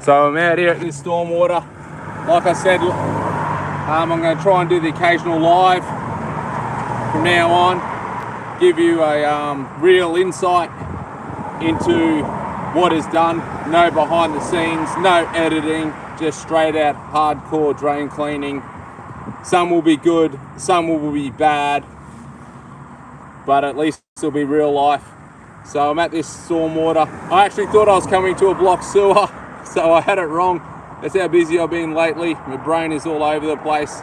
So I'm out here at this stormwater. Like I said, I'm going to try and do the occasional live from now on, give you a real insight into what is done. No behind the scenes, no editing, just straight out hardcore drain cleaning. Some will be good, some will be bad, but at least it'll be real life. So I'm at this stormwater. I actually thought I was coming to a block sewer, so I had it wrong. That's how busy I've been lately. My brain is all over the place.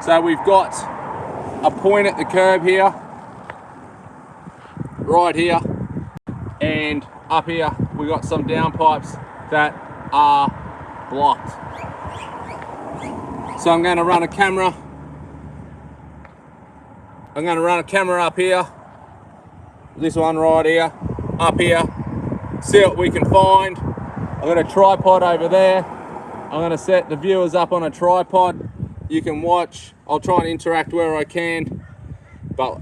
So we've got a point at the curb here, right here, and up here we got some downpipes that are blocked. So I'm going to run a camera. I'm going to run a camera up here, this one right here, up here, see what we can find. I've got a tripod over there. I'm going to set the viewers up on a tripod. You can watch. I'll try and interact where I can, but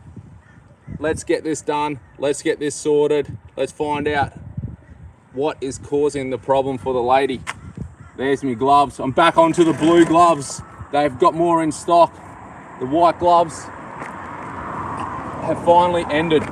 let's get this done. Let's get this sorted. Let's find out what is causing the problem for the lady. There's my gloves. I'm back onto the blue gloves. They've got more in stock. The white gloves have finally ended.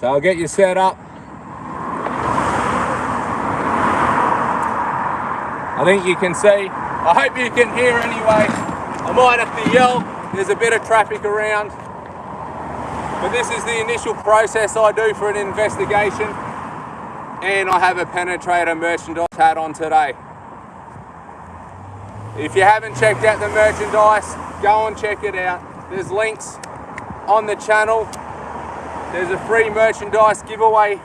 So I'll get you set up. I think you can see. I hope you can hear anyway. I might have to yell. There's a bit of traffic around. But this is the initial process I do for an investigation. And I have a Penetrator merchandise hat on today. If you haven't checked out the merchandise, go and check it out. There's links on the channel. There's a free merchandise giveaway,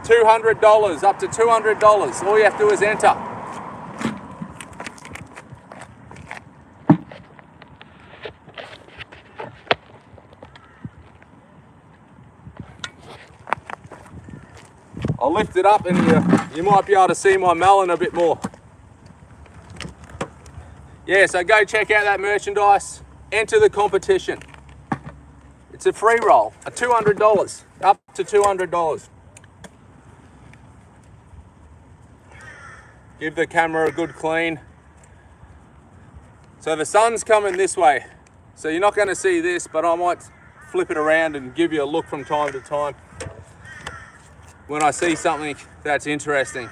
$200, up to $200. All you have to do is enter. I'll lift it up and you might be able to see my melon a bit more. Yeah, so go check out that merchandise, enter the competition. It's a free roll, a $200, up to $200. Give the camera a good clean. So the sun's coming this way, so you're not going to see this, but I might flip it around and give you a look from time to time when I see something that's interesting.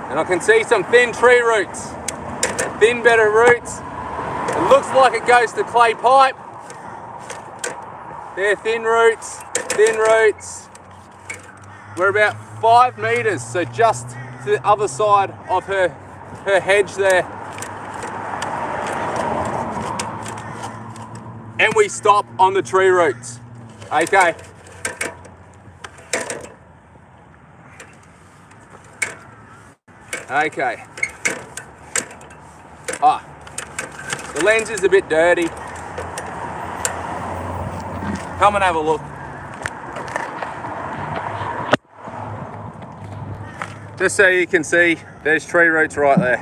And I can see some thin tree roots, thin bed of roots. It looks like it goes to clay pipe. They're thin roots, thin roots. We're about 5 meters, so just to the other side of her hedge there. And we stop on the tree roots. Okay. Okay. The lens is a bit dirty. Come and have a look. Just so you can see, there's tree roots right there.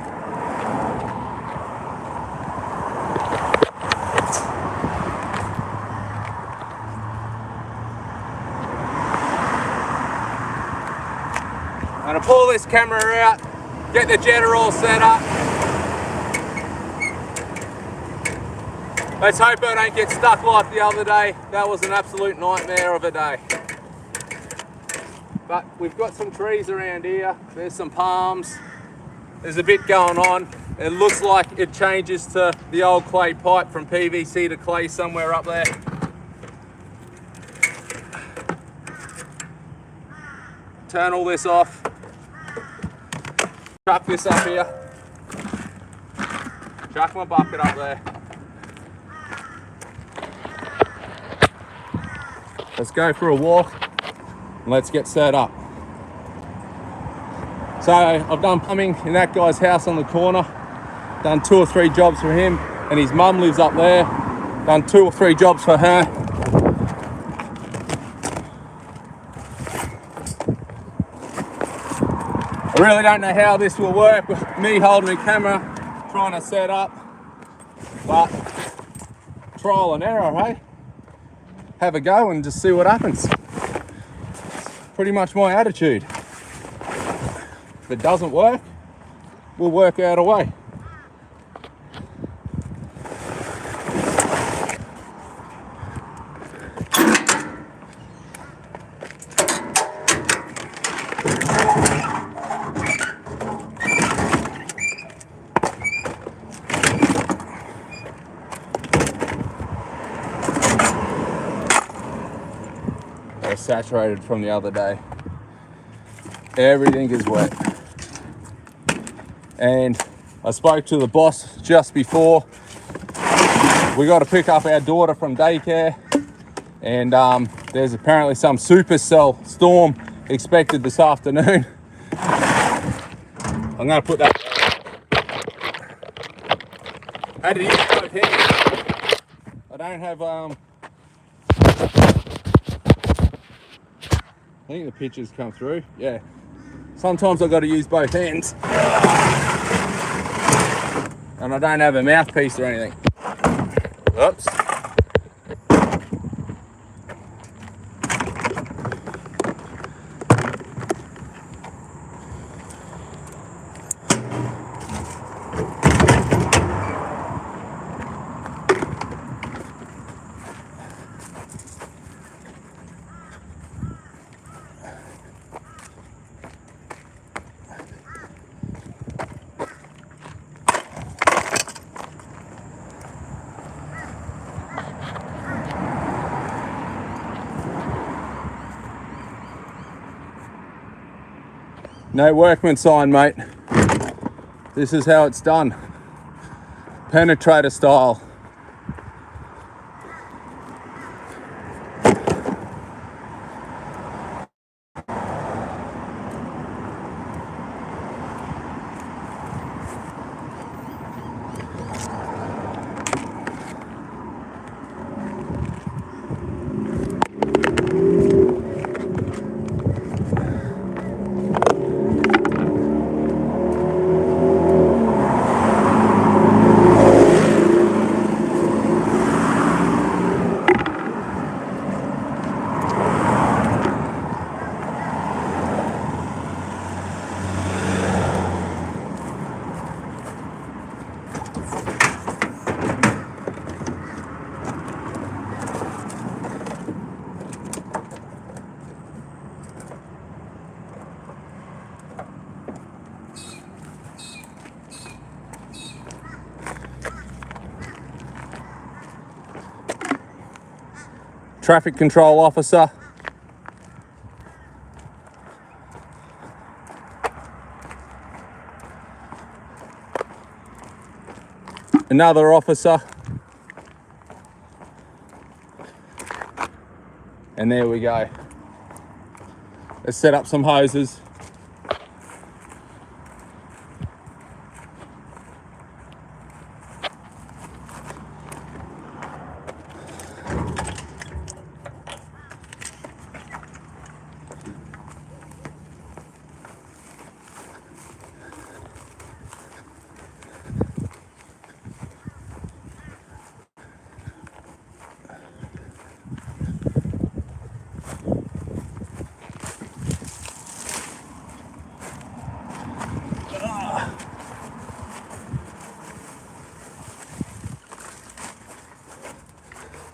I'm gonna pull this camera out. Get the jetter all set up. Let's hope I don't get stuck like the other day. That was an absolute nightmare of a day. But we've got some trees around here. There's some palms. There's a bit going on. It looks like it changes to the old clay pipe from PVC to clay somewhere up there. Turn all this off. Chuck this up here. Chuck my bucket up there. Let's go for a walk and let's get set up. So I've done plumbing in that guy's house on the corner, done 2 or 3 jobs for him, and his mum lives up there, done 2 or 3 jobs for her. I really don't know how this will work with me holding the camera, trying to set up, but trial and error, hey? Have a go and just see what happens. Pretty much my attitude. If it doesn't work, we'll work out a way. They're saturated from the other day. Everything is wet. And I spoke to the boss just before. We got to pick up our daughter from daycare, and there's apparently some supercell storm expected this afternoon. I'm going to put that. I had to use both hands. I don't have I think the pictures come through. Yeah. Sometimes I've got to use both hands. And I don't have a mouthpiece or anything. Oops. No workman sign, mate. This is how it's done. Penetrator style. Traffic control officer. Another officer. And there we go. Let's set up some hoses.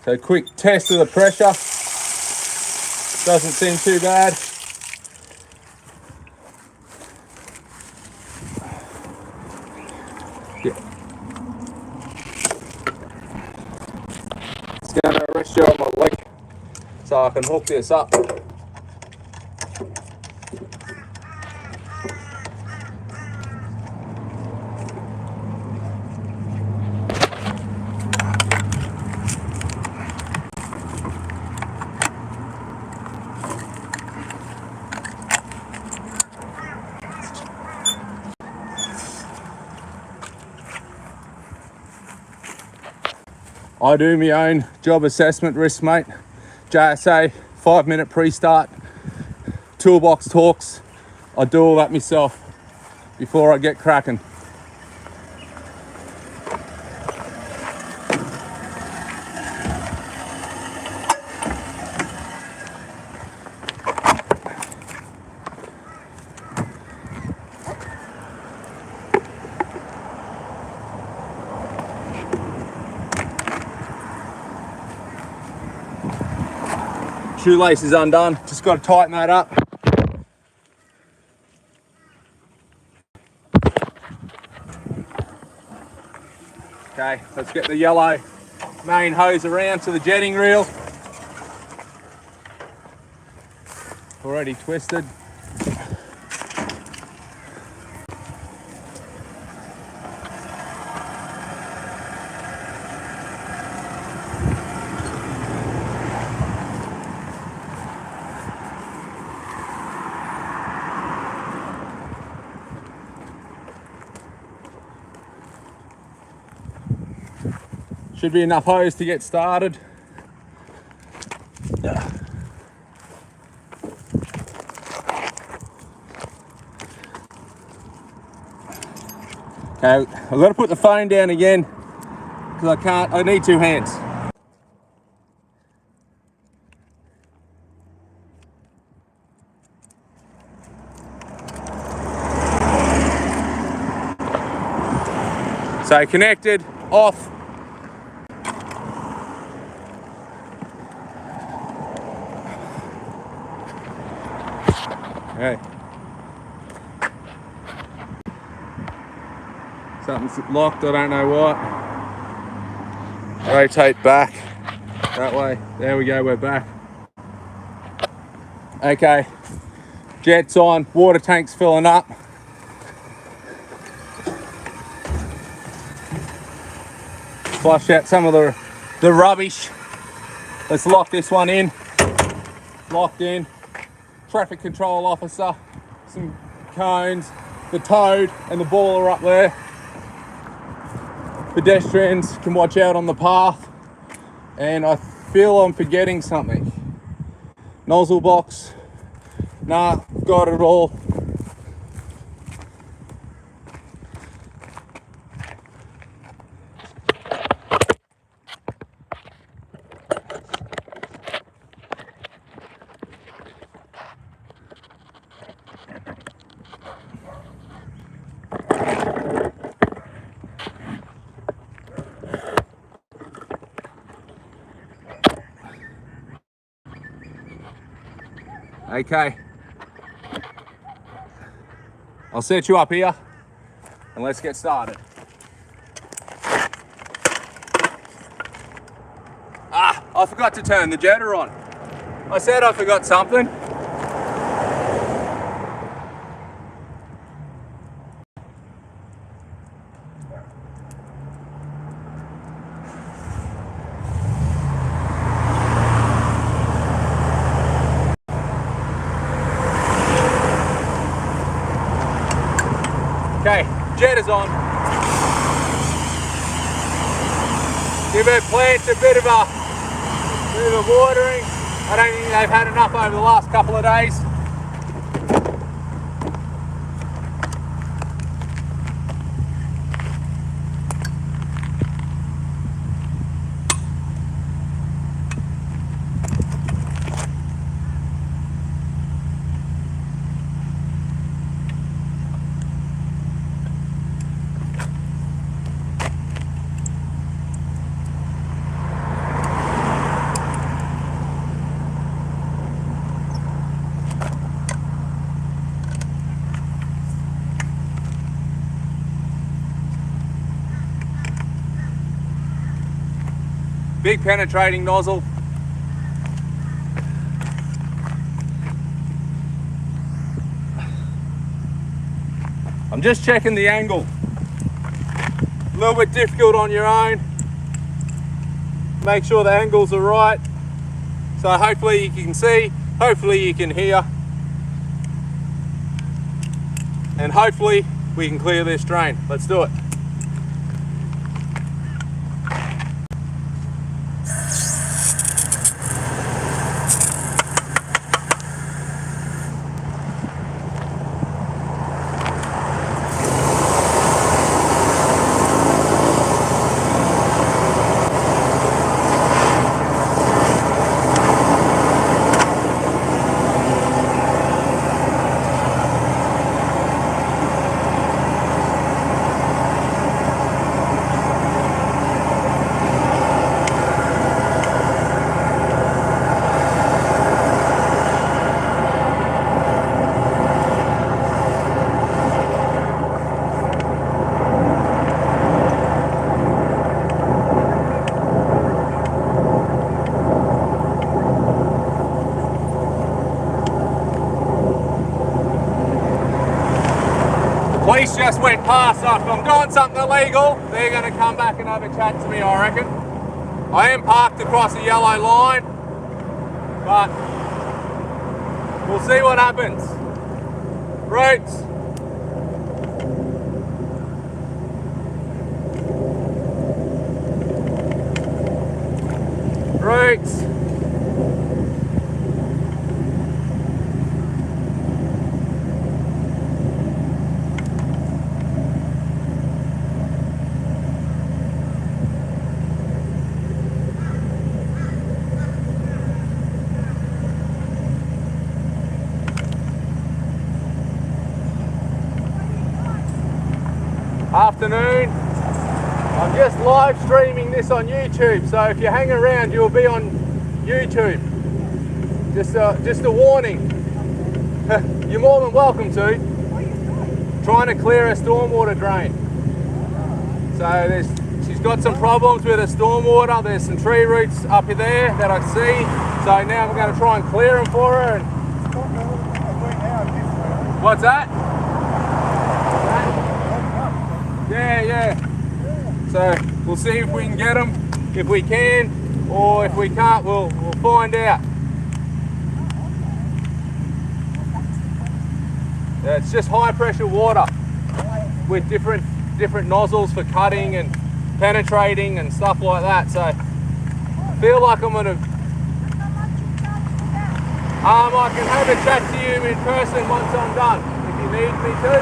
So quick test of the pressure. Doesn't seem too bad. Yeah. It's going to rest you on my leg so I can hook this up. I do my own job assessment risk, mate. JSA, 5-minute pre-start, toolbox talks. I do all that myself before I get cracking. Shoelace is undone, just got to tighten that up. Okay, let's get the yellow main hose around to the jetting reel. Already twisted. Should be enough hose to get started. Okay, I've got to put the phone down again because I need two hands. So connected, off. Okay. Something's locked, I don't know what. Rotate back that way. There we go, we're back. Okay, jet's on, water tank's filling up. Flush out some of the rubbish. Let's lock this one in. Locked in. Traffic control officer, some cones, the toad and the ball are up there. Pedestrians can watch out on the path. And I feel I'm forgetting something. Nozzle box, nah, got it all. Okay, I'll set you up here and let's get started. Ah, I forgot to turn the jetter on. I said I forgot something. Okay, jet is on. Give our plants a bit of a watering. I don't think they've had enough over the last couple of days. Big penetrating nozzle. I'm just checking the angle. A little bit difficult on your own. Make sure the angles are right. So hopefully you can see, hopefully you can hear. And hopefully we can clear this drain. Let's do it. Police just went past, so if I'm doing something illegal, they're going to come back and have a chat to me, I reckon. I am parked across the yellow line, but we'll see what happens. Roots. Roots. Afternoon. I'm just live streaming this on YouTube, so if you hang around, you'll be on YouTube. Just a warning. You're more than welcome to. Trying to clear a stormwater drain. So she's got some problems with her stormwater. There's some tree roots up there that I see. So now I'm going to try and clear them for her. And what's that? Yeah. So we'll see if we can get them, if we can, or if we can't, we'll find out. Yeah, it's just high pressure water with different nozzles for cutting and penetrating and stuff like that. So I feel like I'm gonna I can have a chat to you in person once I'm done, if you need me to.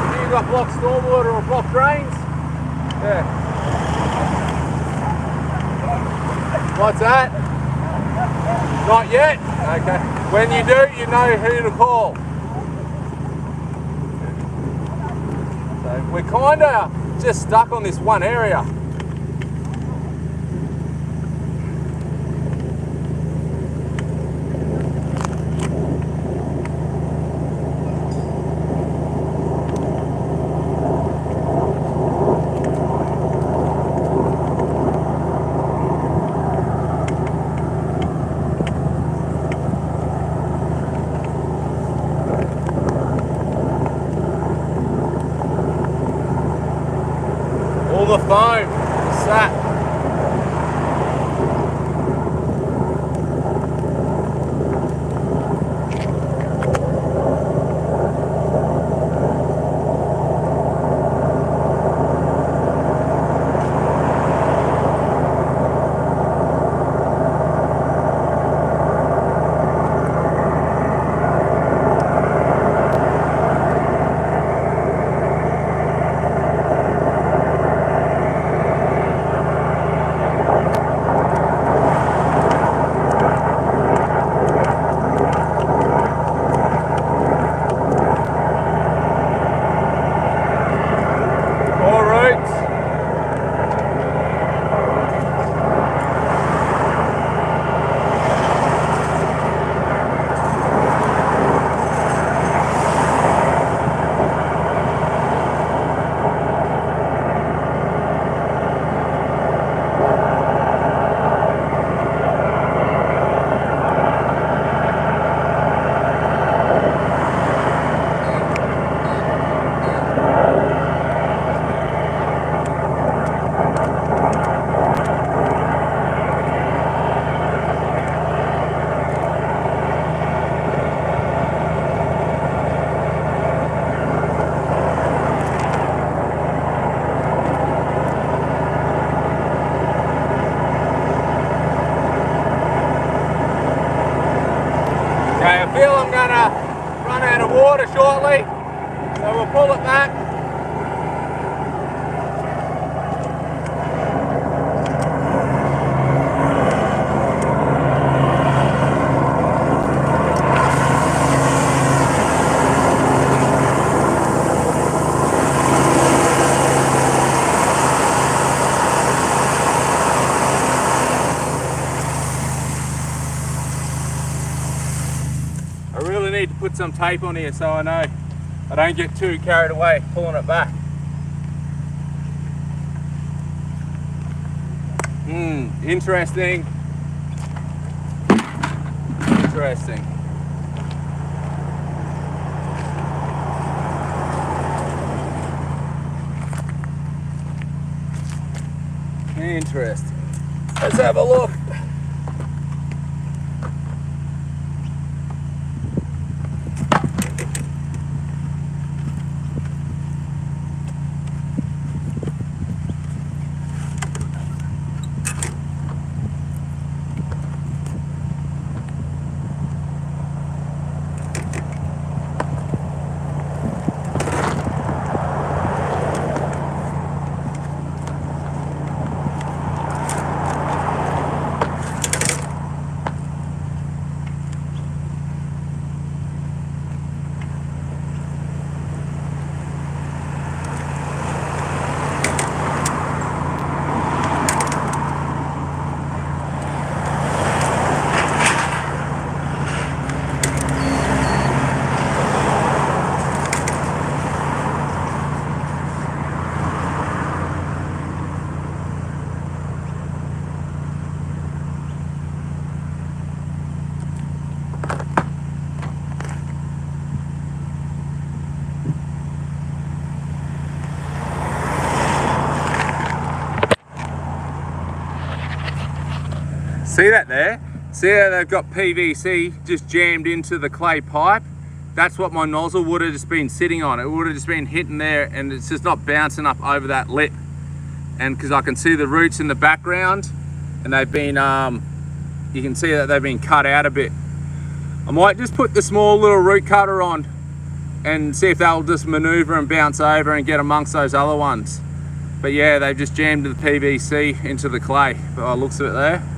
If you've got blocked stormwater or blocked drains. Yeah. What's that? Not yet? Okay. When you do, you know who to call. So we're kind of just stuck on this one area. The foam sat. I feel I'm going to run out of water shortly, so we'll pull it back. To put some tape on here so I know I don't get too carried away pulling it back. Interesting. Interesting. interesting. Let's have a look. See that there? See how they've got PVC just jammed into the clay pipe? That's what my nozzle would have just been sitting on. It would have just been hitting there and it's just not bouncing up over that lip. And because I can see the roots in the background and they've been, you can see that they've been cut out a bit. I might just put the small little root cutter on and see if they'll just maneuver and bounce over and get amongst those other ones. But yeah, they've just jammed the PVC into the clay by the looks of it there.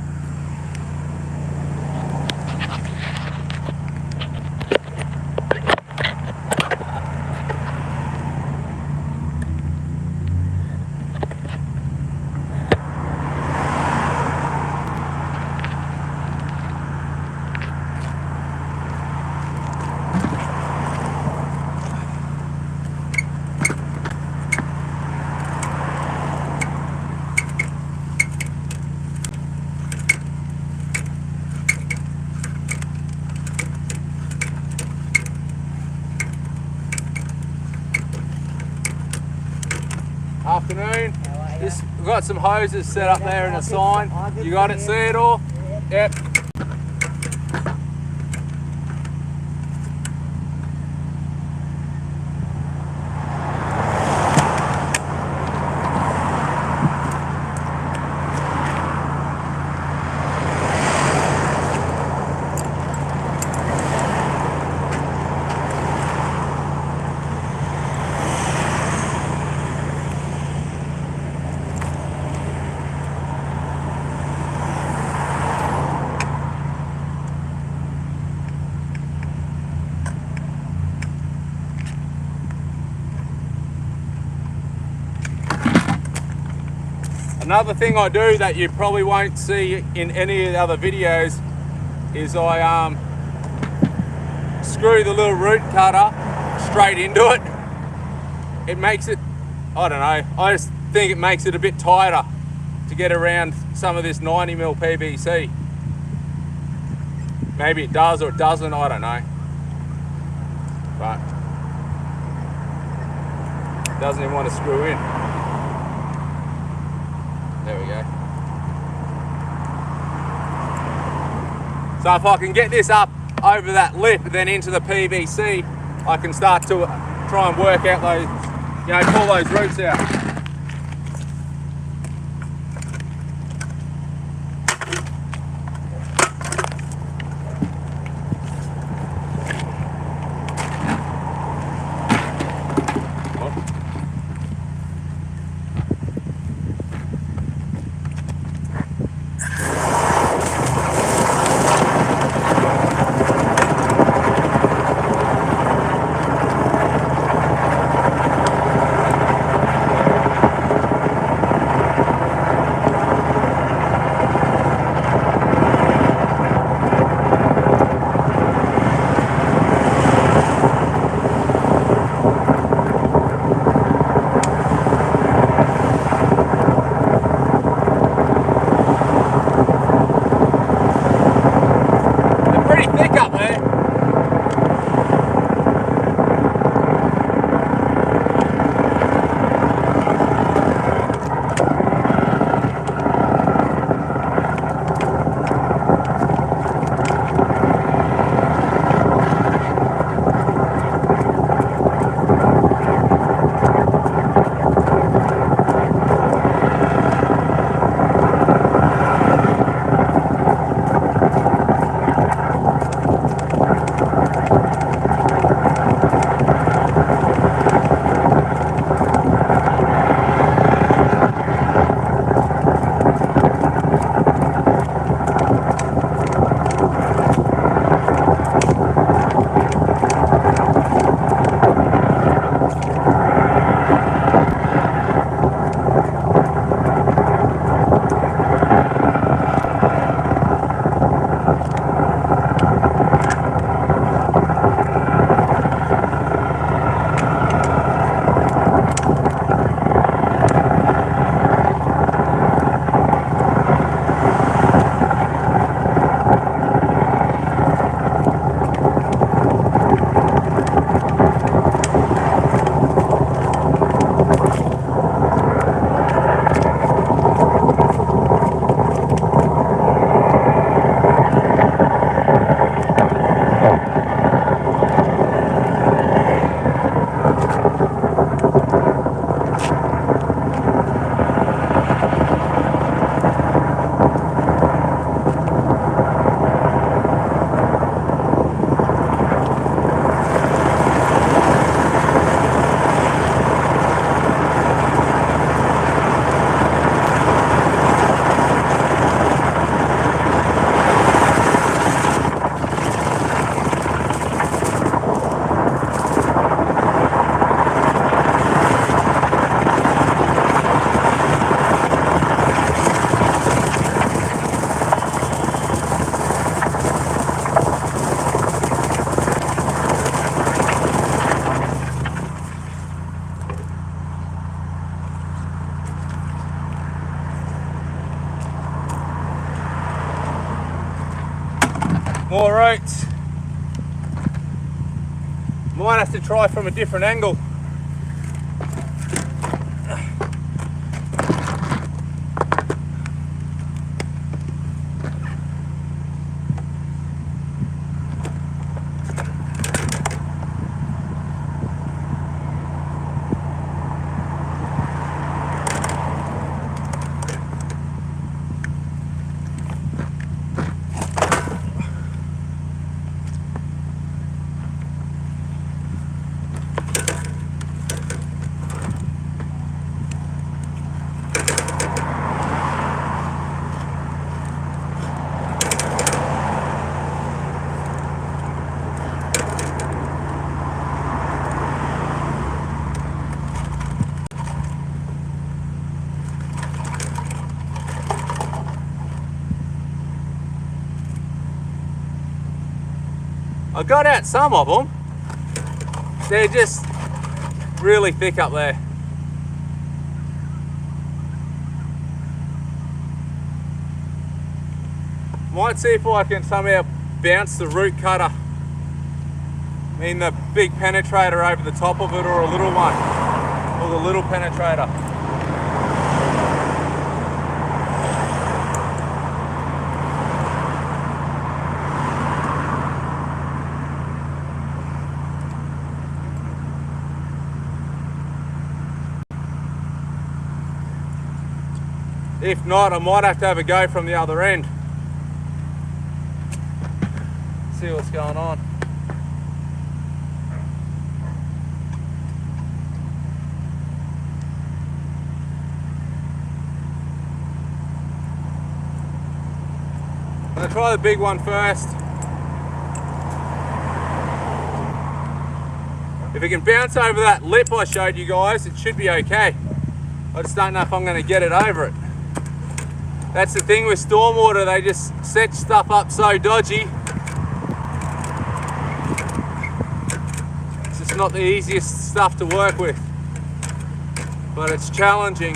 Afternoon. We've got some hoses set up there and a sign. You got it, see it all? Yep. Another thing I do that you probably won't see in any of the other videos is I screw the little root cutter straight into it. It makes it, I don't know, I just think it makes it a bit tighter to get around some of this 90mm PVC. Maybe it does or it doesn't, I don't know. But it doesn't even want to screw in. There we go. So if I can get this up over that lip, then into the PVC, I can start to try and work out those, you know, pull those roots out. roots. Might have to try from a different angle. I got out some of them. They're just really thick up there. Might see if I can somehow bounce the root cutter, I mean the big penetrator over the top of it, or a little one, or the little penetrator. If not, I might have to have a go from the other end. See what's going on. I'm going to try the big one first. If it can bounce over that lip I showed you guys, it should be okay. I just don't know if I'm going to get it over it. That's the thing with stormwater, they just set stuff up so dodgy. It's just not the easiest stuff to work with, but it's challenging.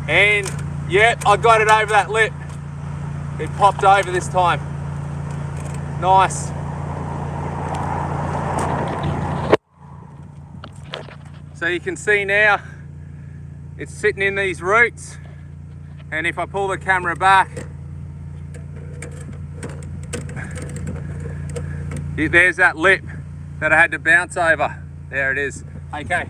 And yep, I got it over that lip. It popped over this time. Nice. So you can see now, it's sitting in these roots. And if I pull the camera back, there's that lip that I had to bounce over. There it is. Okay.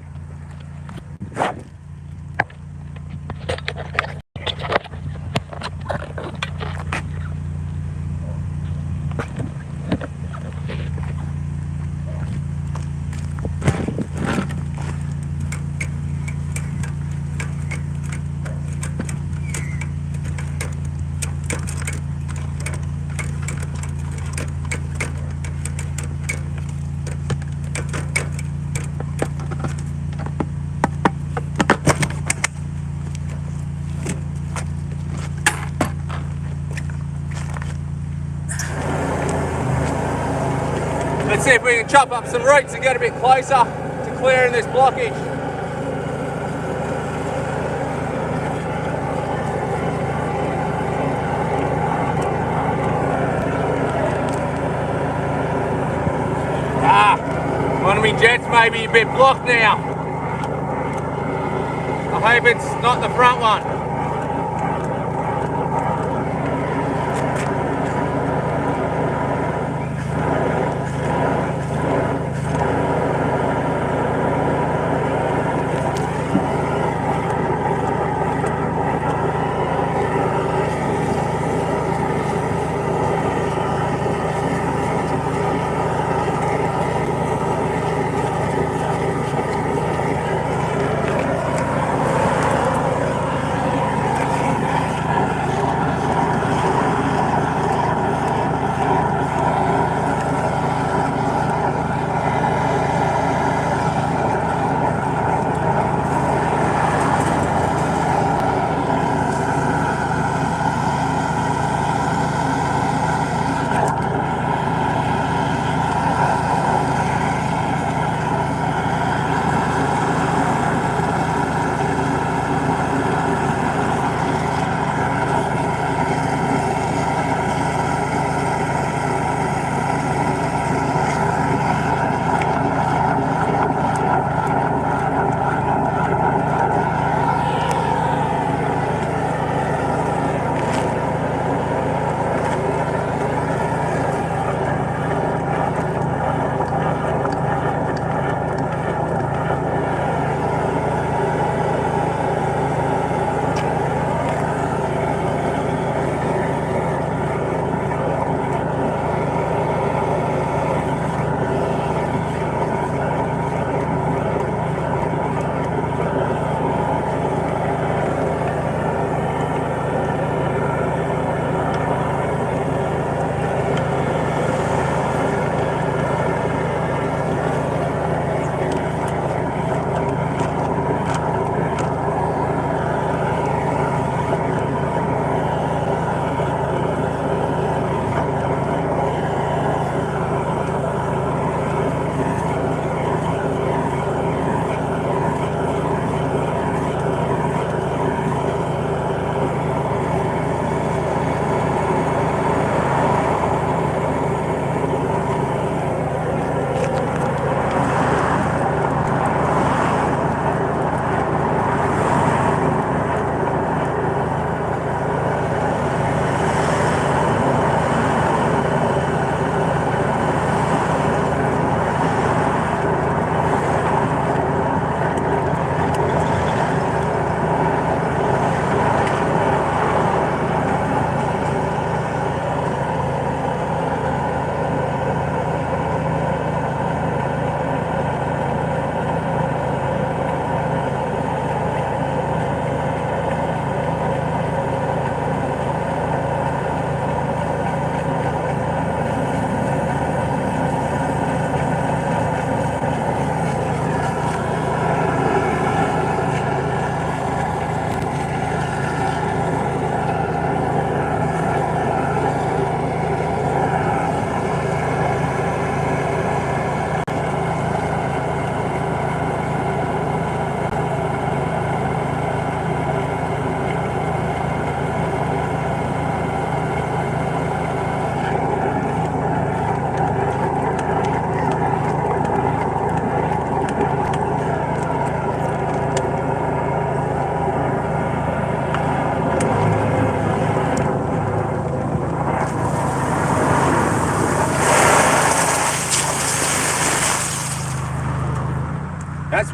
Let's see if we can chop up some roots and get a bit closer to clearing this blockage. One of my jets may be a bit blocked now. I hope it's not the front one.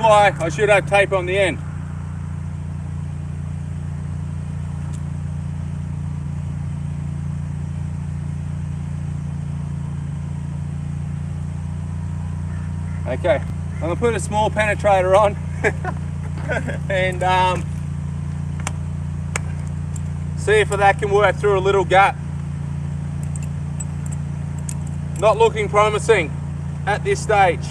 why I should have tape on the end. Okay, I'm gonna put a small penetrator on and see if that can work through a little gap. Not looking promising at this stage.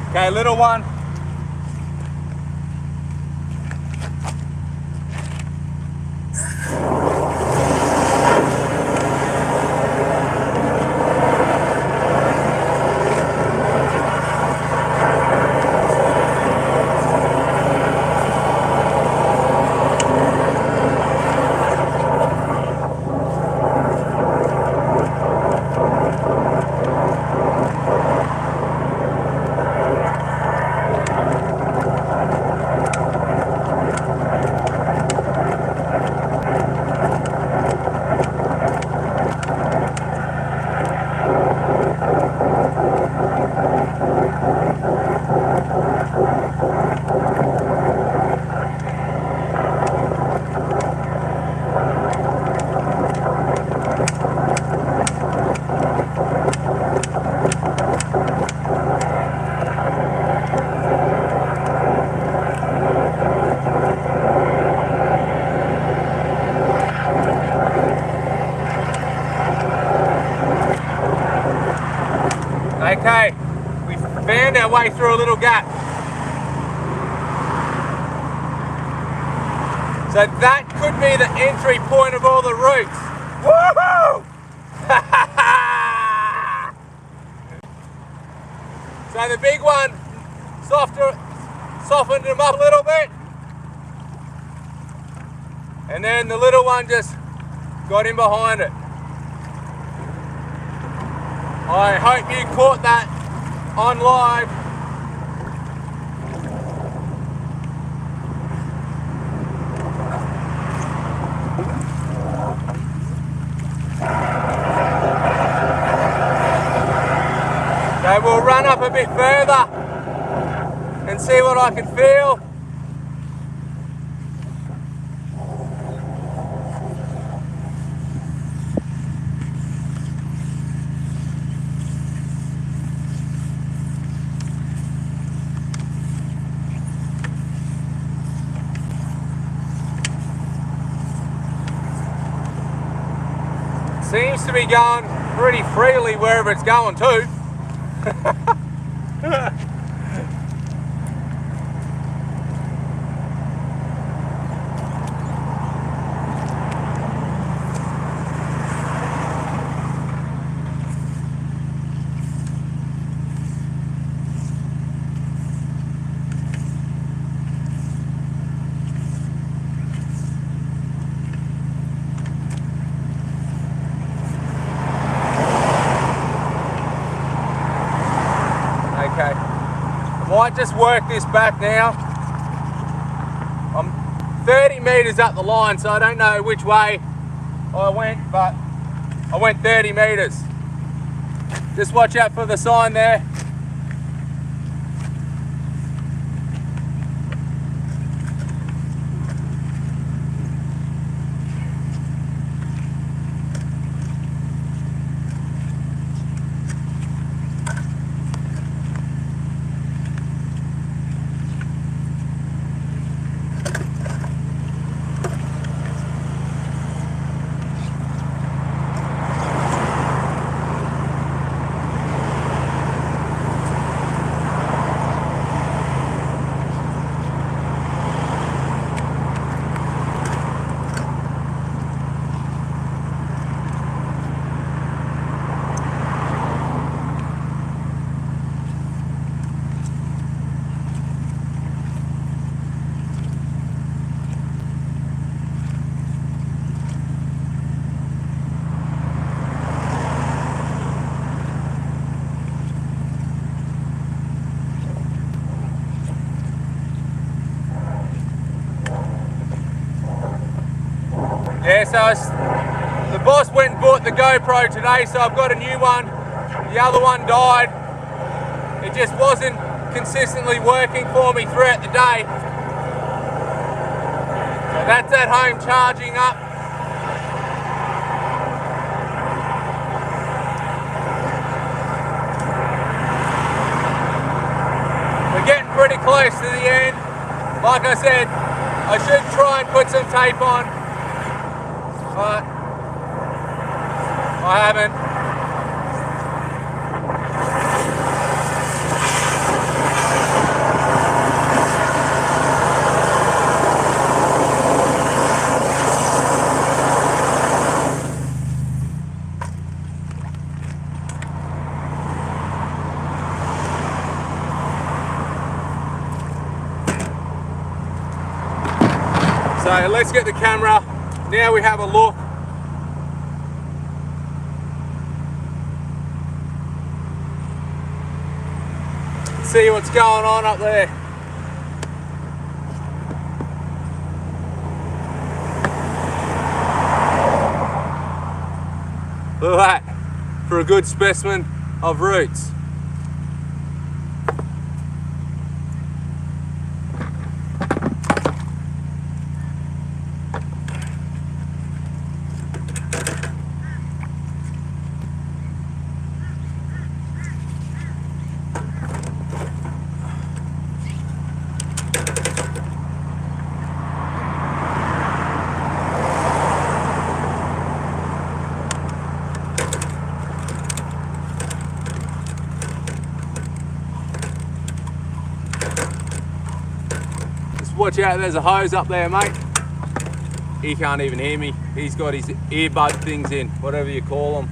Okay, little one. Okay, we found our way through a little gap. So that could be the entry point of all the routes. Woohoo! So the big one softened them up a little bit. And then the little one just got in behind it. I hope you caught that on live. So we'll run up a bit further and see what I can feel. Seems to be going pretty freely wherever it's going to. Okay, I might just work this back now. I'm 30 metres up the line, so I don't know which way I went, but I went 30 metres. Just watch out for the sign there. Yeah, so the boss went and bought the GoPro today, so I've got a new one. The other one died. It just wasn't consistently working for me throughout the day. So that's at home charging up. We're getting pretty close to the end. Like I said, I should try and put some tape on, but I haven't. So let's get the camera. Now we have a look. See what's going on up there. Look at that, for a good specimen of roots. Watch out, there's a hose up there, mate. He can't even hear me. He's got his earbud things in, whatever you call them.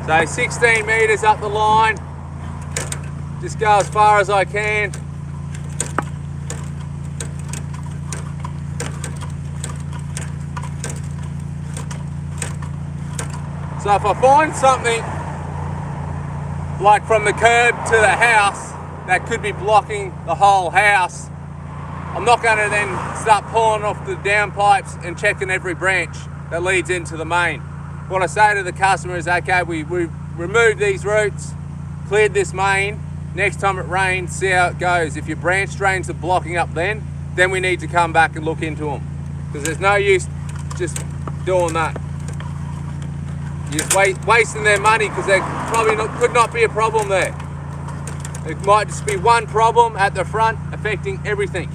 So 16 metres up the line, just go as far as I can. So if I find something like from the curb to the house that could be blocking the whole house, I'm not going to then start pulling off the downpipes and checking every branch that leads into the main. What I say to the customer is, okay, we removed these roots, cleared this main, next time it rains, see how it goes. If your branch drains are blocking up then we need to come back and look into them. Because there's no use just doing that. You're just wasting their money, because there probably could not be a problem there. It might just be one problem at the front affecting everything.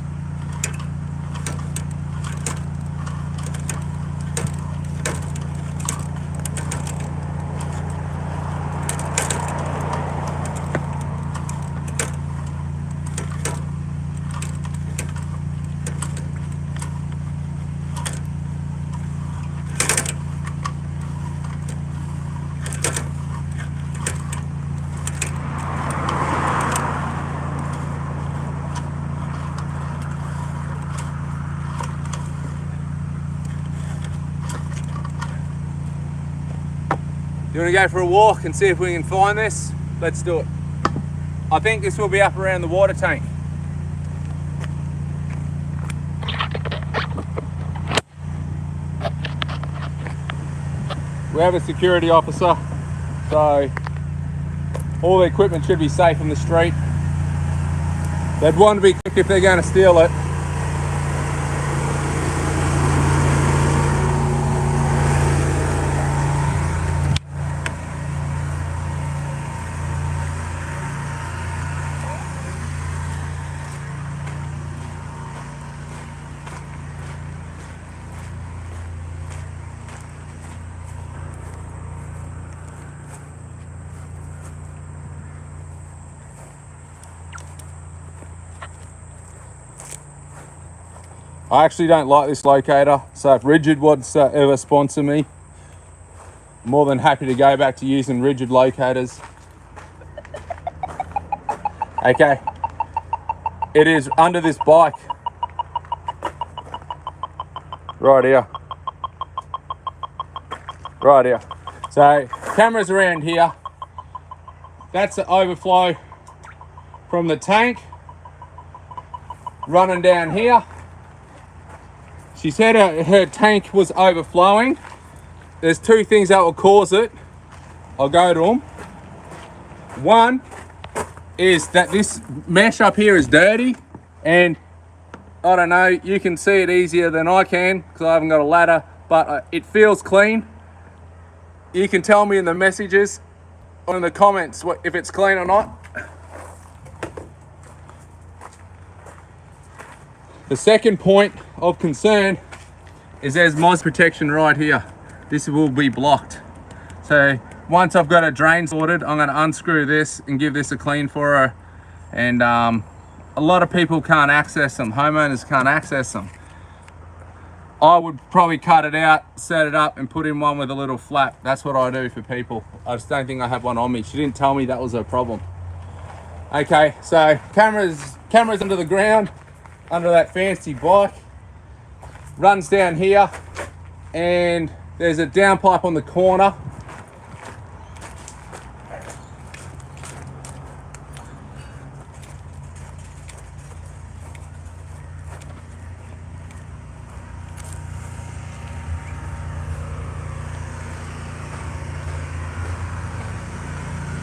You want to go for a walk and see if we can find this? Let's do it. I think this will be up around the water tank. We have a security officer, so all the equipment should be safe in the street. They'd want to be quick if they're going to steal it. I actually don't like this locator, so if Rigid wants to ever sponsor me, I'm more than happy to go back to using Rigid locators. Okay, it is under this bike, right here. Right here. So cameras around here. That's the overflow from the tank running down here. She said her tank was overflowing. There's two things that will cause it. I'll go to them. One is that this mesh up here is dirty, and I don't know, you can see it easier than I can because I haven't got a ladder, but it feels clean. You can tell me in the messages or in the comments if it's clean or not. The second point of concern is there's moss protection right here. This will be blocked. So once I've got a drain sorted, I'm going to unscrew this and give this a clean for her. And a lot of people can't access them. Homeowners can't access them. I would probably cut it out, set it up and put in one with a little flap. That's what I do for people. I just don't think I have one on me. She didn't tell me that was her problem. Okay, so cameras under the ground, under that fancy bike. Runs down here and there's a downpipe on the corner.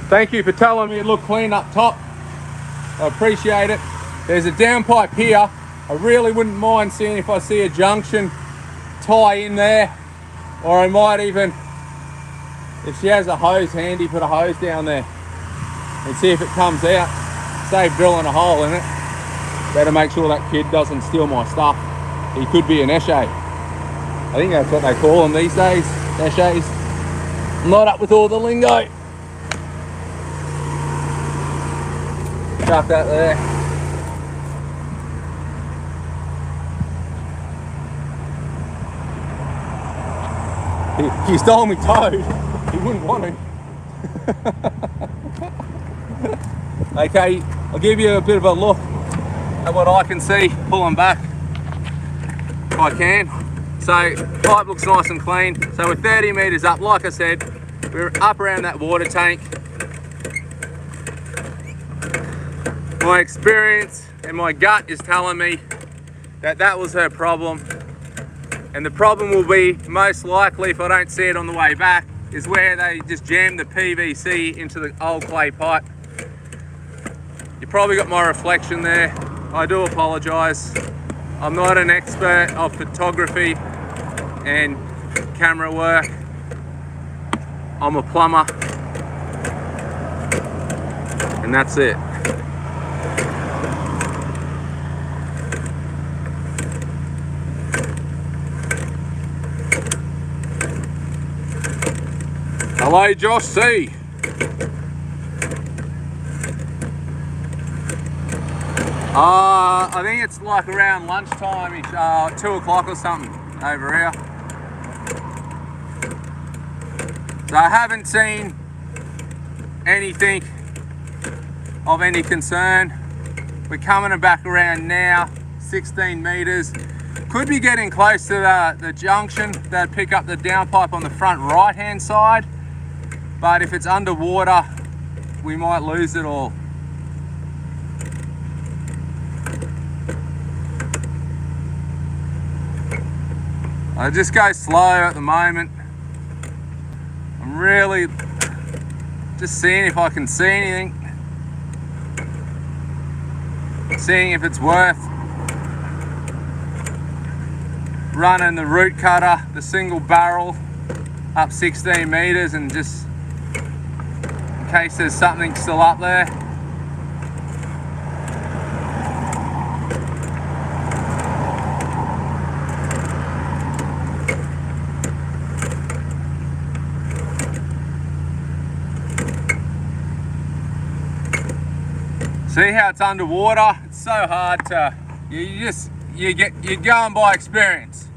Thank you for telling me it looked clean up top. I appreciate it. There's a downpipe here. I really wouldn't mind seeing if I see a junction tie in there, or I might even, if she has a hose handy, put a hose down there and see if it comes out. Save drilling a hole in it. Better make sure that kid doesn't steal my stuff. He could be an eshay. I think that's what they call them these days, eshays. I'm not up with all the lingo. Chuck that there. He stole me toad. He wouldn't want to. Okay, I'll give you a bit of a look at what I can see pulling back, if I can. So pipe looks nice and clean. So we're 30 meters up. Like I said, we're up around that water tank. My experience and my gut is telling me that that was her problem. And the problem will be, most likely, if I don't see it on the way back, is where they just jammed the PVC into the old clay pipe. You probably got my reflection there. I do apologise. I'm not an expert of photography and camera work. I'm a plumber. And that's it. Hello, Josh C. I think it's like around lunchtime, 2 o'clock or something over here. So I haven't seen anything of any concern. We're coming back around now, 16 meters. Could be getting close to the junction that pick up the downpipe on the front right hand side. But if it's underwater, we might lose it all. I just go slow at the moment. I'm really just seeing if I can see anything. Seeing if it's worth running the root cutter, the single barrel, up 16 meters and just in case there's something still up there. See how it's underwater? It's so hard to, you just, you're going by experience.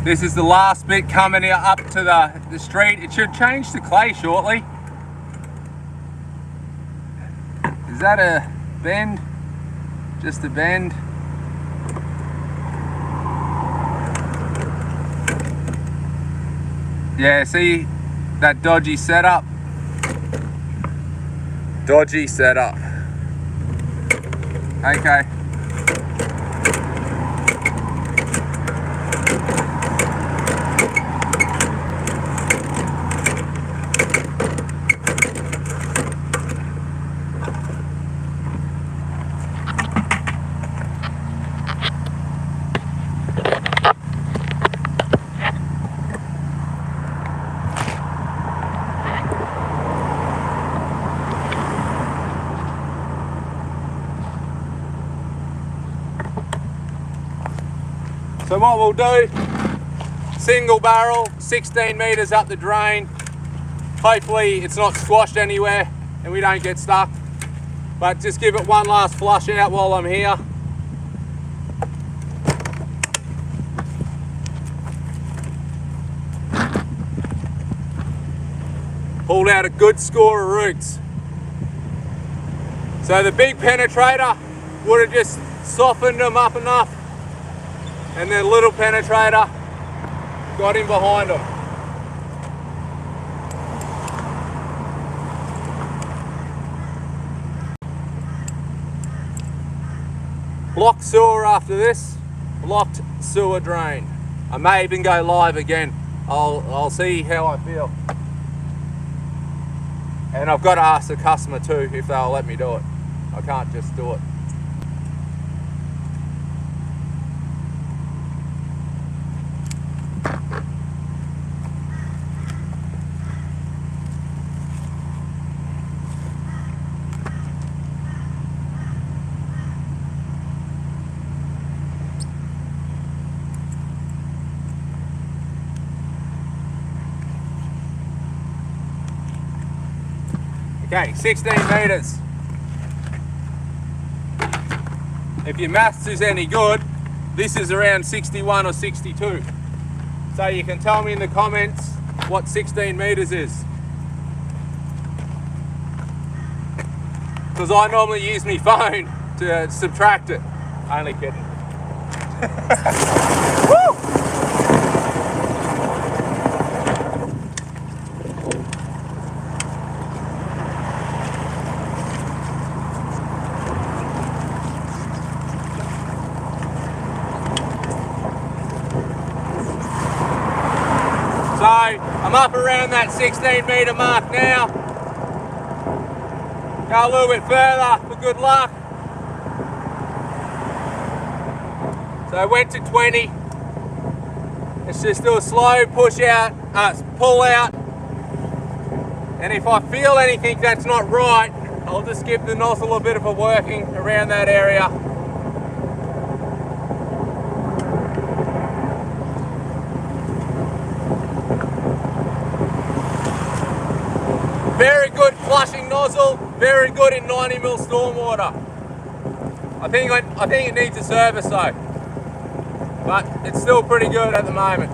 This is the last bit coming up to the street. It should change to clay shortly. Is that a bend? Just a bend? Yeah, see that dodgy setup? Dodgy setup. Okay. So what we'll do, single barrel, 16 metres up the drain. Hopefully it's not squashed anywhere and we don't get stuck. But just give it one last flush out while I'm here. Pulled out a good score of roots. So the big penetrator would have just softened them up enough, and the little penetrator got in behind them. Blocked sewer after this, blocked sewer drain. I may even go live again. I'll see how I feel. And I've got to ask the customer too if they'll let me do it. I can't just do it. Okay, 16 metres. If your maths is any good, this is around 61 or 62. So you can tell me in the comments what 16 metres is. Because I normally use my phone to subtract it. Only kidding. Woo! So I'm up around that 16 metre mark now. Go a little bit further for good luck. So I went to 20. Let's just do a slow push out, pull out. And if I feel anything that's not right, I'll just give the nozzle a bit of a working around that area. Very good flushing nozzle, very good in 90mm stormwater. I think it needs a service though, but it's still pretty good at the moment.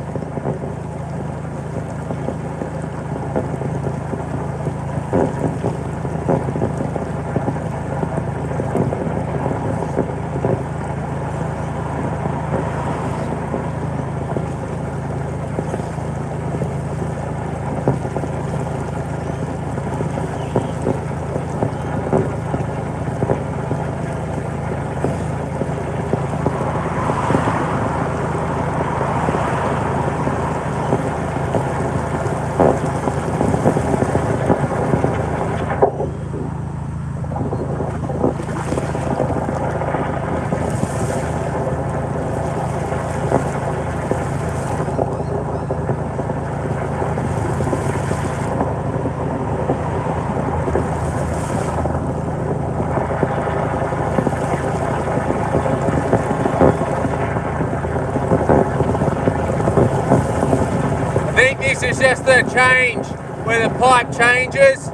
think this is just the change where the pipe changes.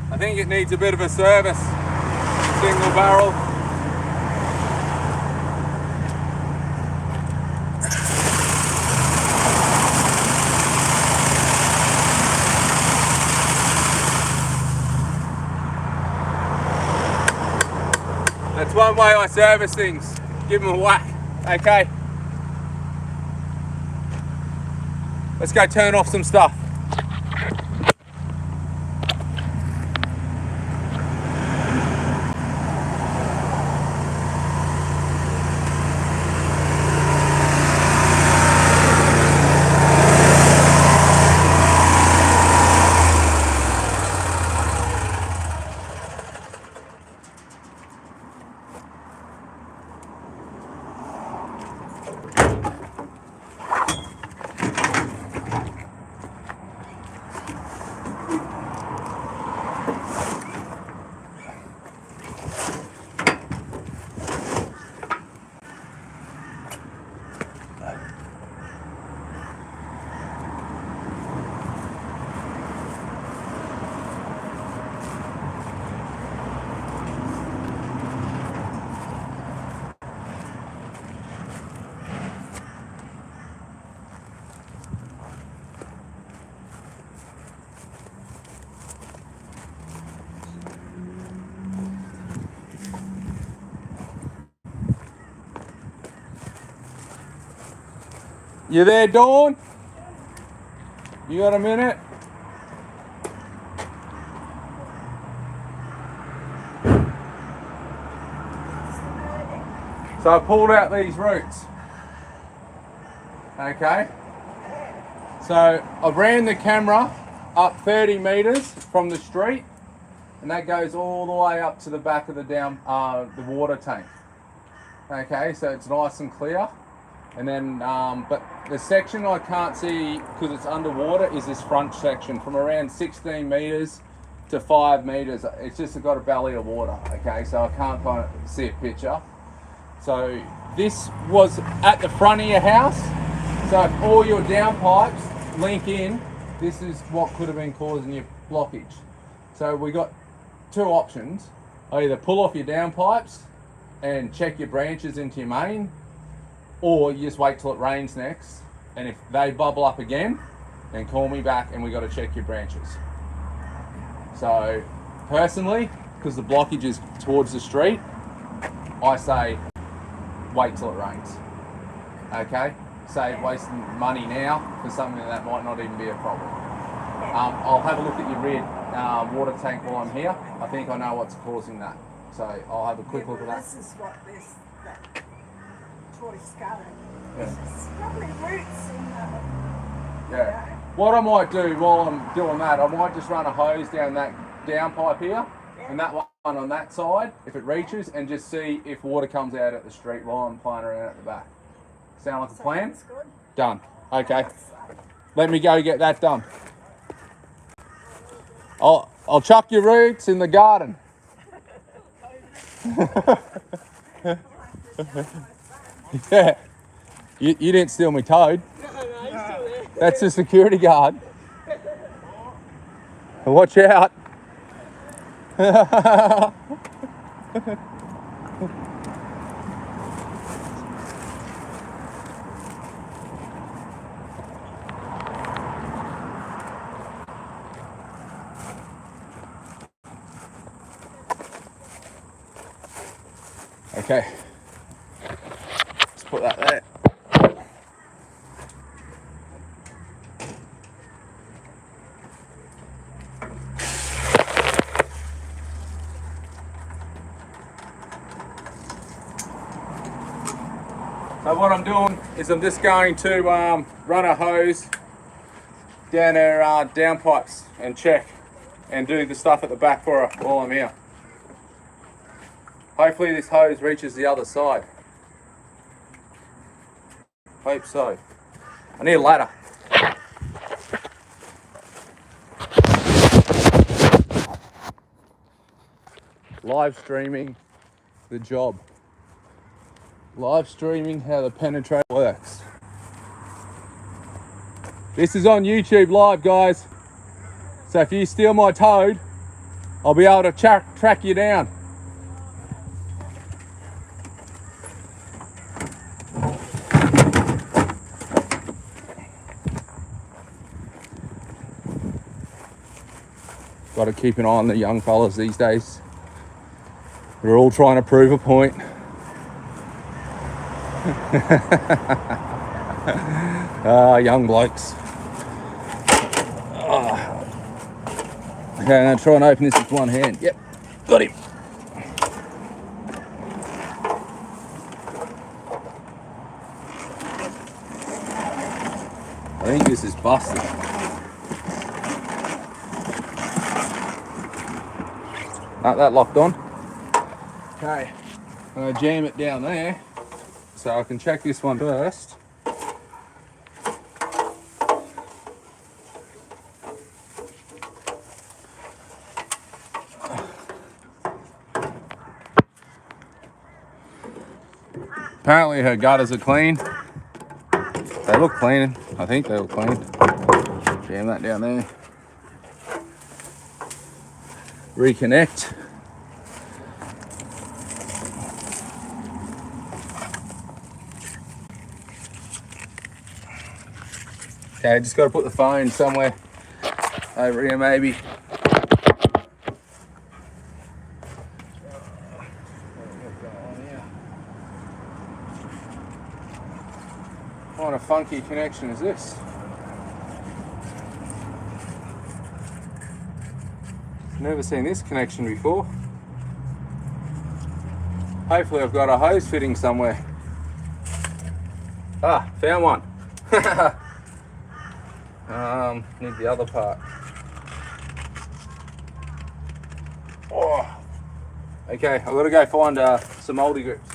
I think it needs a bit of a service. Single barrel. That's one way I service things. Give them a whack. Okay. Let's go turn off some stuff. You there, Dawn? You got a minute? So I pulled out these roots. Okay. So I ran the camera up 30 meters from the street, and that goes all the way up to the back of the the water tank. Okay, so it's nice and clear. And then, but the section I can't see because it's underwater is this front section from around 16 meters to 5 meters. It's just got a belly of water. Okay, so I can't kind of see a picture. So this was at the front of your house. So if all your downpipes link in, this is what could have been causing your blockage. So we got two options. Either pull off your downpipes and check your branches into your main, or you just wait till it rains next, and if they bubble up again, then call me back and we got to check your branches. So personally, because the blockage is towards the street, I say wait till it rains. Okay, save wasting money now for something that might not even be a problem. I'll have a look at your rear water tank while I'm here. I think I know what's causing that, so I'll have a quick look at that. This is what tortoise scarlet. There's probably roots in the... Yeah. What I might do while I'm doing that, I might just run a hose down that downpipe here, and that one on that side, if it reaches, and just see if water comes out at the street while I'm playing around at the back. Sound like a plan? Good. Done. Okay. Let me go get that done. I'll chuck your roots in the garden. Yeah. You didn't steal my toad. No, he's still there. That's the security guard. Watch out. Okay. that there. So what I'm doing is I'm just going to run a hose down her downpipes and check and do the stuff at the back for her while I'm here. Hopefully this hose reaches the other side. Hope so. I need a ladder. Live streaming the job. Live streaming how the Penetrator works. This is on YouTube Live, guys. So if you steal my toad, I'll be able to track you down. Got to keep an eye on the young fellas these days. They're all trying to prove a point. Young blokes. Okay, I'm going to try and open this with one hand. Yep, got him. I think this is busted. That locked on. Okay, I'm going to jam it down there so I can check this one first. Apparently her gutters are clean. They look clean. I think they look clean. Jam that down there. Reconnect. Okay, just got to put the phone somewhere over here maybe. What kind of funky connection is this? Never seen this connection before. Hopefully I've got a hose fitting somewhere. Ah, found one. Need the other part. Oh. Okay, I've got to go find some multi grips.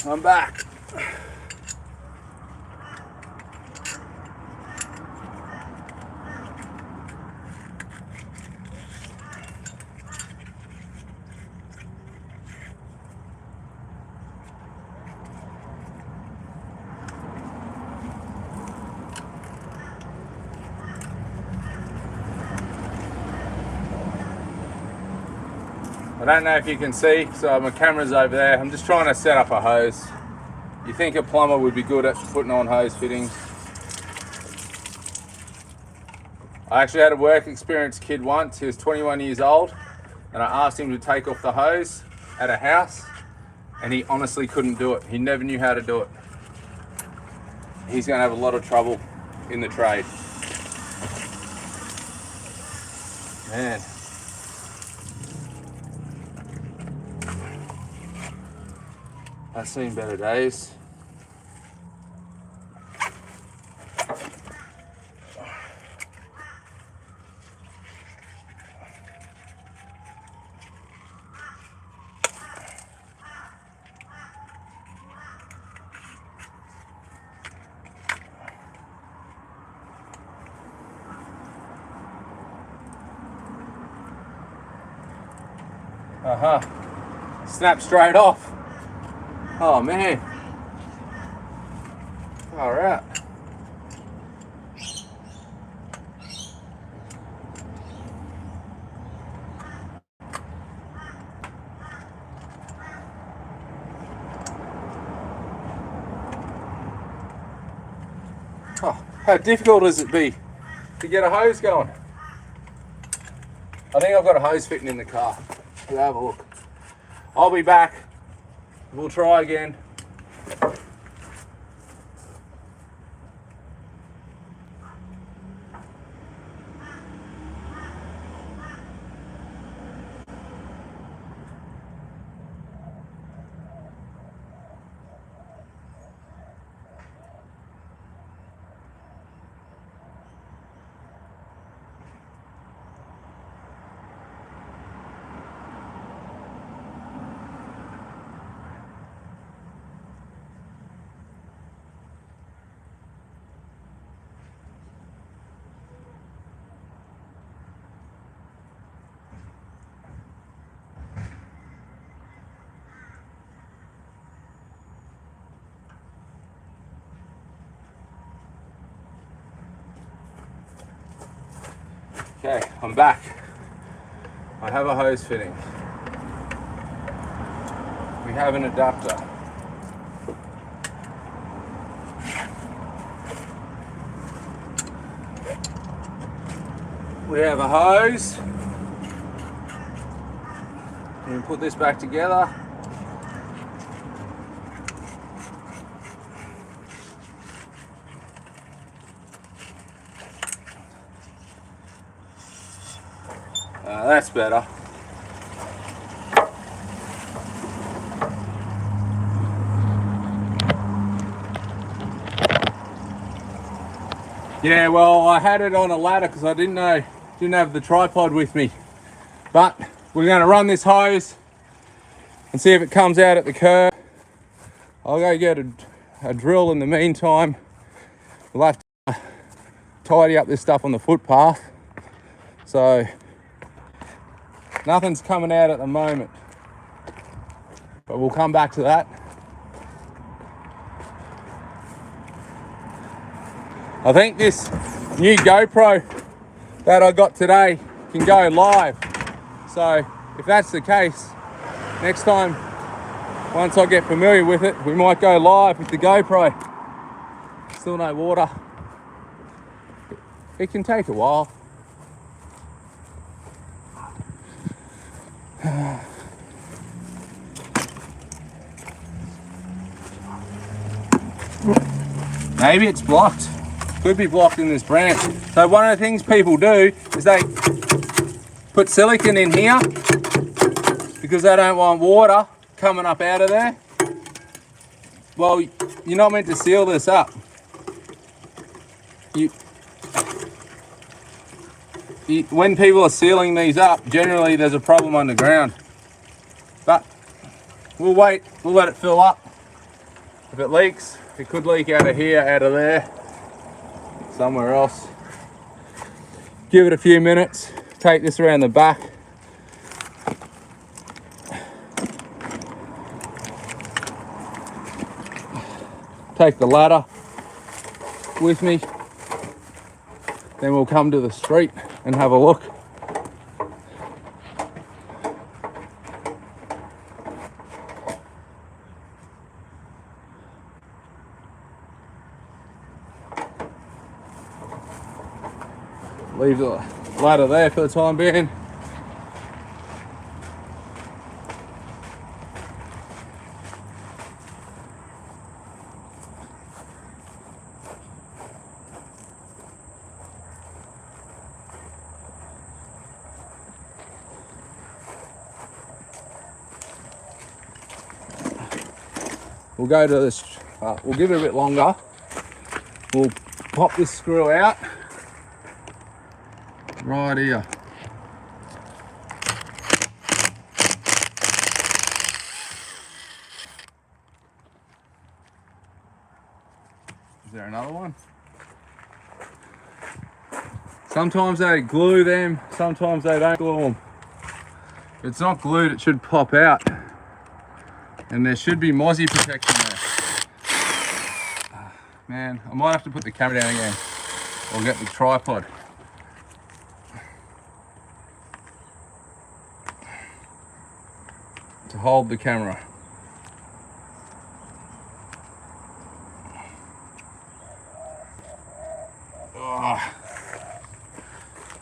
I'm back. I don't know if you can see, so my camera's over there. I'm just trying to set up a hose. You think a plumber would be good at putting on hose fittings. I actually had a work experience kid once. He was 21 years old, and I asked him to take off the hose at a house, and he honestly couldn't do it. He never knew how to do it. He's going to have a lot of trouble in the trade. Man. I've seen better days. Snap straight off. Oh man. All right. Oh, how difficult does it be to get a hose going? I think I've got a hose fitting in the car. We'll have a look. I'll be back. We'll try again. Okay, I'm back. I have a hose fitting. We have an adapter. We have a hose. And put this back together. That's better. Yeah, well, I had it on a ladder because I didn't have the tripod with me. But we're going to run this hose and see if it comes out at the curb. I'll go get a drill in the meantime. We'll have to tidy up this stuff on the footpath. So nothing's coming out at the moment, but we'll come back to that. I think this new GoPro that I got today can go live. So if that's the case, next time, once I get familiar with it, we might go live with the GoPro. Still no water. It can take a while. Maybe it's blocked. Could be blocked in this branch. So one of the things people do is they put silicone in here because they don't want water coming up out of there. Well, you're not meant to seal this up. When people are sealing these up, generally there's a problem underground. But we'll wait, we'll let it fill up. If it leaks, it could leak out of here, out of there, somewhere else. Give it a few minutes, take this around the back. Take the ladder with me. Then we'll come to the street and have a look. Leave the ladder there for the time being. We'll go to this, we'll give it a bit longer. We'll pop this screw out right here. Is there another one? Sometimes they glue them, sometimes they don't glue them. If it's not glued, it should pop out. And there should be mozzie protection there. Man, I might have to put the camera down again. Or get the tripod. To hold the camera. Oh.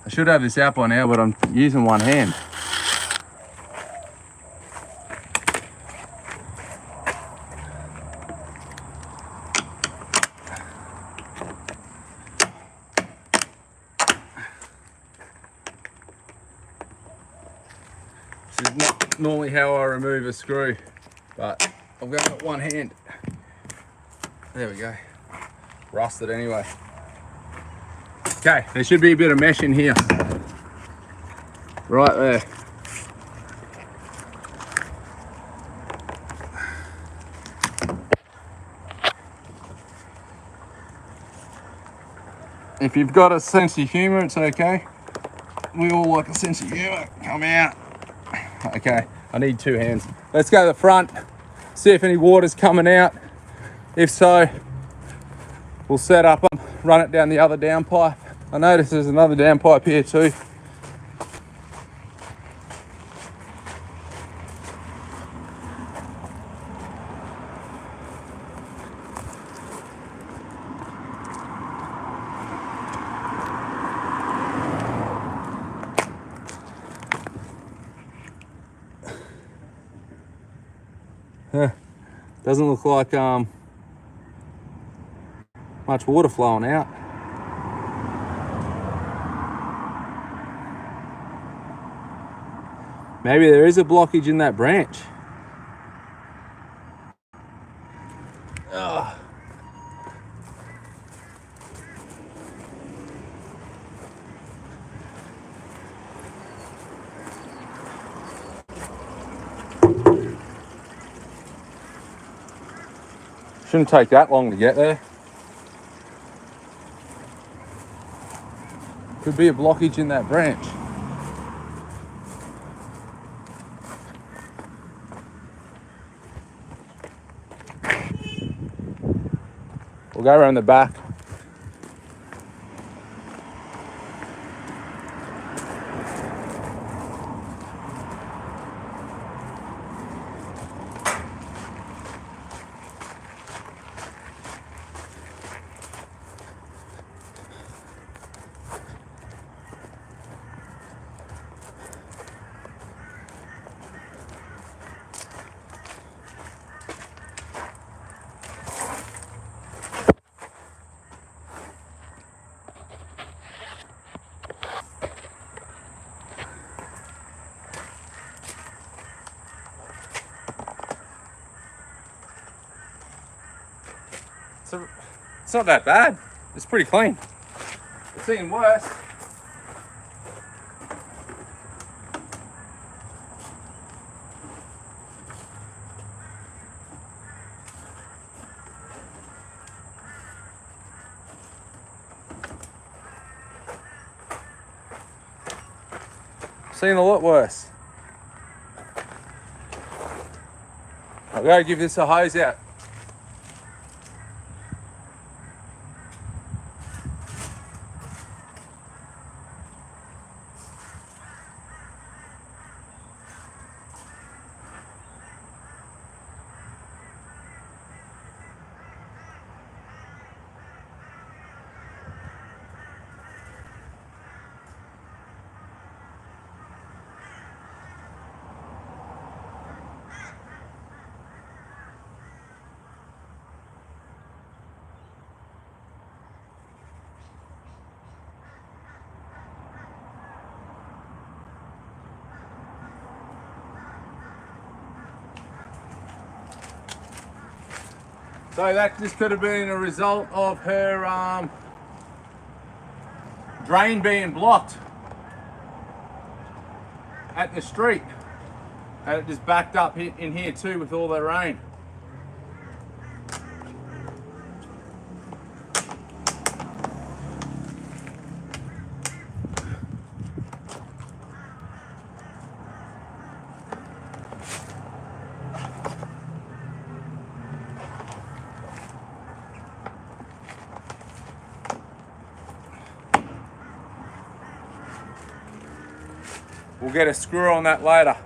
I should have this out by now, but I'm using one hand. This is not normally how I remove a screw, but I've got it one hand. There we go. Rusted anyway. Okay, there should be a bit of mesh in here. Right there. If you've got a sense of humour, it's okay. We all like a sense of humour. Come out. Okay, I need two hands. Let's go to the front, see if any water's coming out. If so, we'll set up, run it down the other downpipe. I notice there's another downpipe here too. Doesn't look like much water flowing out. Maybe there is a blockage in that branch. Ugh. Shouldn't take that long to get there. Could be a blockage in that branch. We'll go around the back. It's not that bad. It's pretty clean. It's seen worse. Seen a lot worse. I've got to give this a hose out. So that just could have been a result of her drain being blocked at the street. And it just backed up in here too with all the rain. We'll get a screw on that later.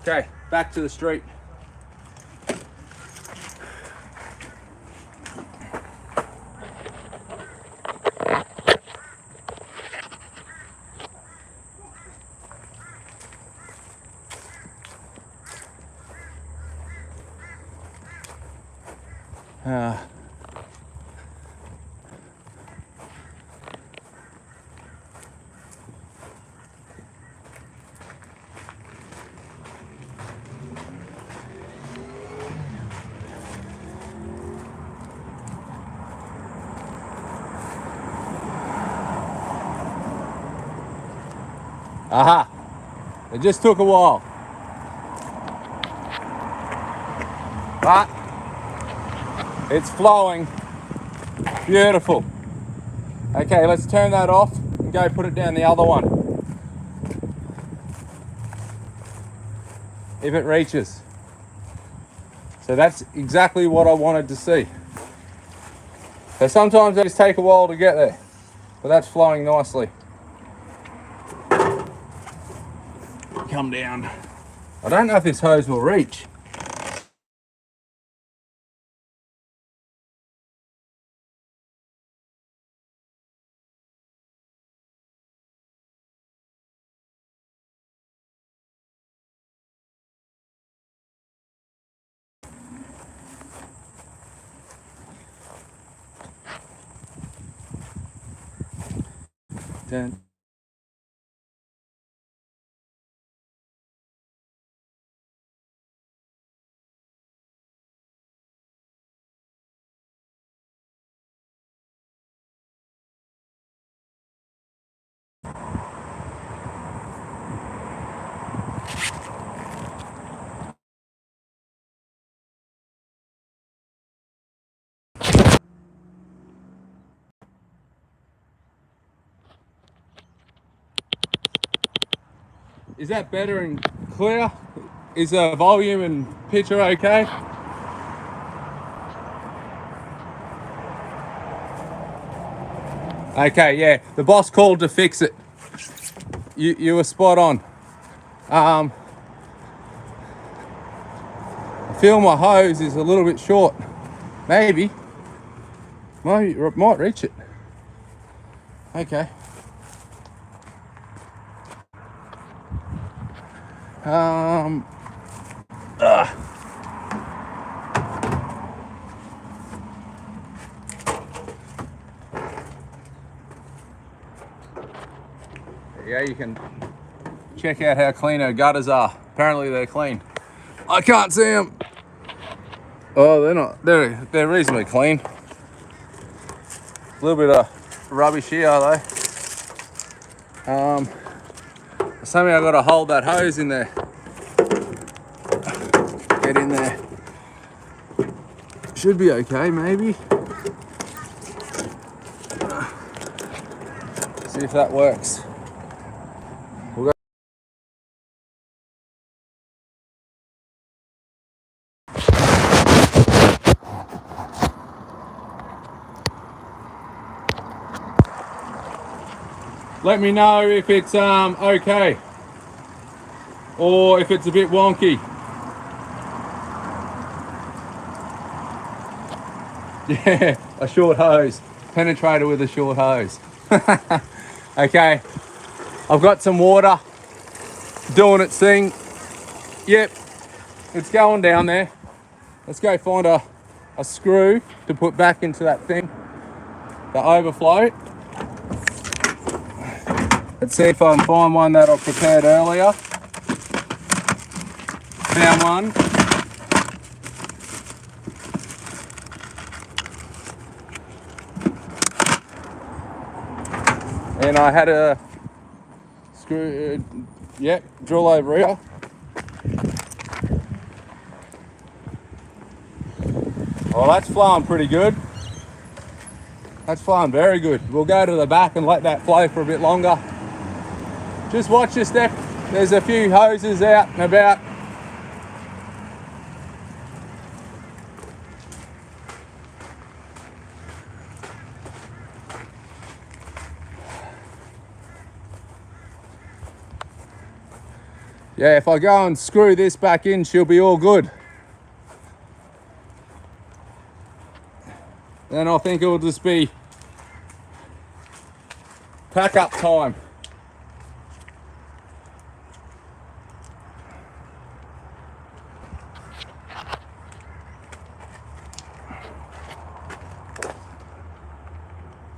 Okay, back to the street. Aha! It just took a while. But it's flowing. Beautiful. Okay, let's turn that off and go put it down the other one. If it reaches. So that's exactly what I wanted to see. So sometimes these take a while to get there, but that's flowing nicely. Come down. I don't know if this hose will reach. Dun. Is that better and clear? Is the volume and picture okay? Okay, yeah, the boss called to fix it. You were spot on. I feel my hose is a little bit short. Maybe might reach it. Okay. Yeah, you can check out how clean our gutters are. Apparently they're clean. I can't see them. Oh, they're not. They're reasonably clean. A little bit of rubbish here though. Somehow I got to hold that hose in there. Get in there. Should be okay, maybe. See if that works. We'll go. Let me know if it's okay or if it's a bit wonky. Yeah, a short hose. Penetrator with a short hose. Okay, I've got some water doing its thing. Yep, it's going down there. Let's go find a screw to put back into that thing, the overflow. Let's see if I can find one that I prepared earlier. Found one. And I had a screw, yep, drill over here. Oh, that's flowing pretty good. That's flowing very good. We'll go to the back and let that flow for a bit longer. Just watch your step. There's a few hoses out and about. Yeah, if I go and screw this back in, she'll be all good. Then I think it'll just be pack up time.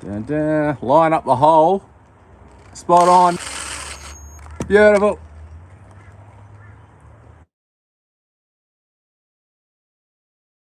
Dun, dun. Line up the hole. Spot on. Beautiful.